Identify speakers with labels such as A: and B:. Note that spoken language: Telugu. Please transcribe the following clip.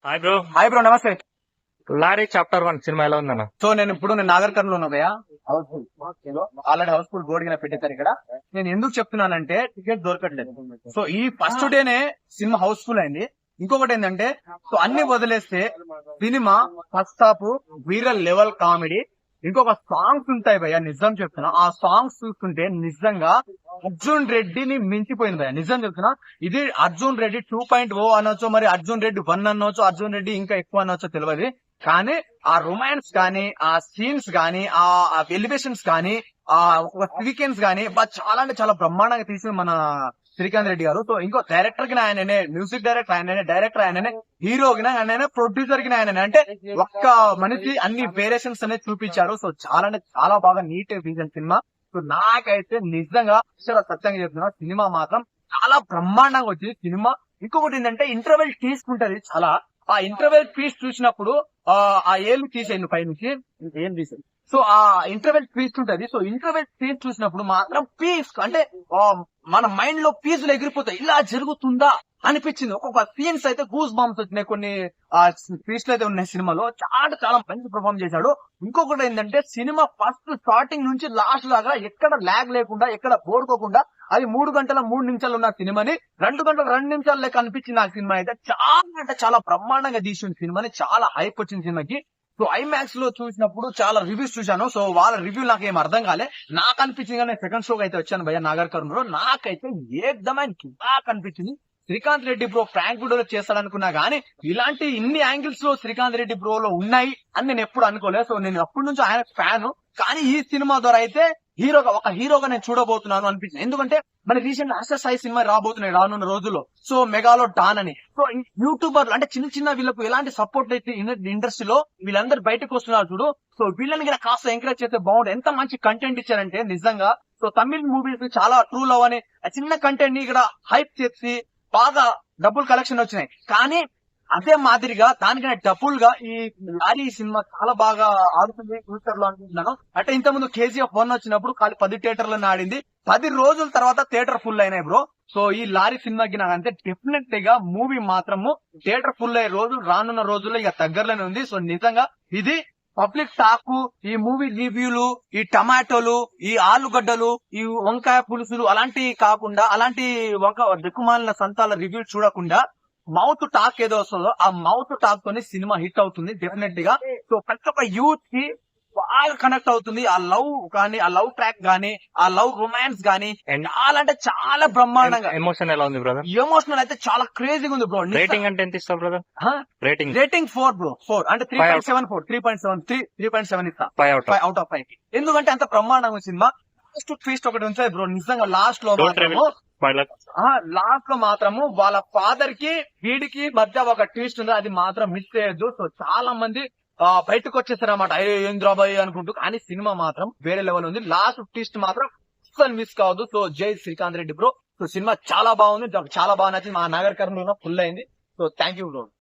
A: Hi bro.
B: హాయ్ బ్రో, నమస్తే.
A: లారీ చాప్టర్ 1 సినిమా ఎలా ఉందన్న?
B: సో నేను నాగర్ కర్నూలు ఉన్నా భయ్యా. ఆల్రెడీ హౌస్ఫుల్ బోర్డు కింద పెట్టేశారు ఇక్కడ. నేను ఎందుకు చెప్తున్నానంటే టికెట్ దొరకట్లేదు. సో ఈ ఫస్ట్ డేనే సినిమా హౌస్ఫుల్ అయింది. ఇంకొకటి ఏంటంటే సో అన్ని వదిలేస్తే cinema first half viral level comedy, ఇంకొక సాంగ్స్ ఉంటాయి భయ్య, నిజం చెప్తున్నా. ఆ సాంగ్స్ చూస్తుంటే నిజంగా అర్జున్ రెడ్డిని మించిపోయింది భయ్య, నిజం చెప్తున్నా. ఇది అర్జున్ రెడ్డి 2.0 అనొచ్చు, మరి అర్జున్ రెడ్డి 1 అనొచ్చు, అర్జున్ రెడ్డి ఇంకా ఎక్కువ అనొచ్చో తెలియదు. కానీ ఆ రొమాన్స్ కానీ, ఆ సీన్స్ కానీ, ఆ ఎలివేషన్స్ కానీ, ఆ ఒక సీక్వెన్స్ కానీ చాలా అంటే చాలా బ్రహ్మాండంగా తీసింది మన శ్రీకాంత్ రెడ్డి గారు. సో ఇంకో డైరెక్టర్ కి ఆయననే, మ్యూజిక్ డైరెక్టర్ ఆయననే, డైరెక్టర్ ఆయననే, హీరోకి ఆయననే, ప్రొడ్యూసర్ కి ఆయననే. అంటే ఒక్క మనిషి అన్ని వేరియేషన్స్ అనేది చూపించారు. సో చాలా అంటే చాలా బాగా నీట్ తీసిన సినిమా. సో నాకైతే నిజంగా సత్యంగా చెప్తున్నా, సినిమా మాత్రం చాలా బ్రహ్మాండంగా వచ్చింది సినిమా. ఇంకొకటి ఏంటంటే ఇంటర్వెల్ తీసుకుంటది చాలా. ఆ ఇంటర్వెల్ పీస్ చూసినప్పుడు ఆ ఏళ్ళు తీసేయండి పై నుంచి ఏం తీసేది. సో ఆ ఇంటర్వెల్ పీస్ ఉంటది. సో ఇంటర్వెల్ పీస్ చూసినప్పుడు మాత్రం పీస్ అంటే మన మైండ్ లో పీసులు ఎగిరిపోతాయి. ఇలా జరుగుతుందా అనిపించింది. ఒక్కొక్క సీన్స్ అయితే గూస్ బాంబ్స్ వచ్చినాయి. కొన్ని పీస్లు అయితే ఉన్నాయి సినిమాలో. చాలా చాలా మంచి పర్ఫార్మ్ చేశాడు. ఇంకొకటి ఏంటంటే సినిమా ఫస్ట్ స్టార్టింగ్ నుంచి లాస్ట్ దాకా ఎక్కడ ల్యాగ్ లేకుండా, ఎక్కడ బోరుకోకుండా, అది 3 గంటల 3 నిమిషాలు ఉన్న సినిమాని 2 గంటల 2 నిమిషాలు లెక్క అనిపించింది. ఆ సినిమా అయితే చాలా అంటే చాలా బ్రహ్మాండంగా తీసిన సినిమాని, చాలా హైప్ వచ్చింది సినిమాకి. సో ఐమాక్స్ లో చూసినప్పుడు చాలా రివ్యూస్ చూశాను. సో వాళ్ళ రివ్యూ నాకు ఏం అర్థం కాలే. నాకు అనిపించింది కానీ సెకండ్ షోకి అయితే వచ్చాను భయ్య నాగర్ కర్నూలు. నాకైతే ఏకదమైన కిబాక్ అనిపించింది. శ్రీకాంత్ రెడ్డి బ్రో ఫ్రాంక్ వీడియోలో చేస్తాడనుకున్నా గానీ ఇలాంటి ఇన్ని యాంగిల్స్ లో శ్రీకాంత్ రెడ్డి బ్రోలో ఉన్నాయి అని నేను ఎప్పుడు అనుకోలేదు. సో నేను అప్పటి నుంచి ఆయన ఫ్యాన్. కానీ ఈ సినిమా ద్వారా అయితే ఒక హీరోగా నేను చూడబోతున్నాను అనిపించింది. ఎందుకంటే మన రీసెంట్ ఆస్టర్ సాయి సినిమా రాబోతున్నాయి రానున్న రోజుల్లో. సో మెగాలో డాన్ అని. సో యూట్యూబర్లు అంటే చిన్న చిన్న వీళ్ళకు ఎలాంటి సపోర్ట్ అయితే ఇండస్ట్రీలో వీళ్ళందరూ బయటకు వస్తున్నారు చూడు. సో వీళ్ళని కూడా కాస్త ఎంకరేజ్ చేస్తే బాగుంటుంది. ఎంత మంచి కంటెంట్ ఇచ్చారంటే నిజంగా. సో తమిళ మూవీస్ చాలా ట్రూ లవ్ అని చిన్న కంటెంట్ ని ఇక్కడ హైప్ చేసి బాగా డబ్బులు కలెక్షన్ వచ్చినాయి. కానీ అదే మాదిరిగా దానికన్నా డబ్బుల్ గా ఈ లారీ సినిమా చాలా బాగా ఆడుతుంది ఫ్యూచర్ లో అనుకుంటున్నాను. అంటే ఇంతకుముందు KGF 1 వచ్చినప్పుడు 10 థియేటర్లను ఆడింది. 10 రోజుల తర్వాత థియేటర్ ఫుల్ అయినాయి బ్రో. సో ఈ లారీ సినిమాకి నాకంటే డెఫినెట్ గా మూవీ మాత్రము థియేటర్ ఫుల్ అయ్యే రోజు రానున్న రోజుల్లో ఇక దగ్గరలోనే ఉంది. సో నిజంగా ఇది పబ్లిక్ టాక్, ఈ మూవీ రివ్యూలు, ఈ టమాటోలు, ఈ ఆలుగడ్డలు, ఈ వంకాయ పులుసులు అలాంటివి కాకుండా, అలాంటి దిక్కుమాలిన సంతాల రివ్యూలు చూడకుండా మౌత్ టాక్ ఏదో వస్తుందో ఆ మౌత్ టాక్ తోనే సినిమా హిట్ అవుతుంది డెఫినెట్ గా. సో ప్రతి ఒక్క యూత్ కి బాగా కనెక్ట్ అవుతుంది. ఆ లవ్ కానీ, ఆ లవ్ ట్రాక్ గానీ, ఆ లవ్ రొమాన్స్ గానీ చాలా అంటే చాలా బ్రహ్మాండంగా.
A: ఎమోషన్ ఎలా ఉంది బ్రదర్?
B: ఎమోషనల్ అయితే చాలా క్రేజీగా ఉంది బ్రో.
A: రేటింగ్ అంటే ఎంత ఇస్తావు బ్రదర్?
B: Rating 4 bro. 4 అంటే 3.74, 3.7 ఇస్తా. 5 out of 5. ఎందుకంటే అంత బ్రహ్మాండంగా సినిమా. లాస్ట్ ట్విస్ట్ ఒకటి ఉంచాయి బ్రో. నిజంగా లాస్ట్ లో మాత్రము వాళ్ళ ఫాదర్ కి వీడికి మధ్య ఒక ట్విస్ట్ ఉంది. అది మాత్రం మిస్ చేయొద్దు. సో చాలా మంది బయటకు వచ్చేసారు అన్నమాట, ఏంద్రాబాయ్ అనుకుంటూ. కానీ సినిమా మాత్రం వేరే లెవెల్ ఉంది. లాస్ట్ ట్విస్ట్ మాత్రం అస్సలు మిస్ కావద్దు. సో జై Srikanth Reddy bro. So cinema చాలా బాగుంది, చాలా బాగా నచ్చింది. మా నాగర్ కర్నూలు ఫుల్ అయింది. So thank you bro.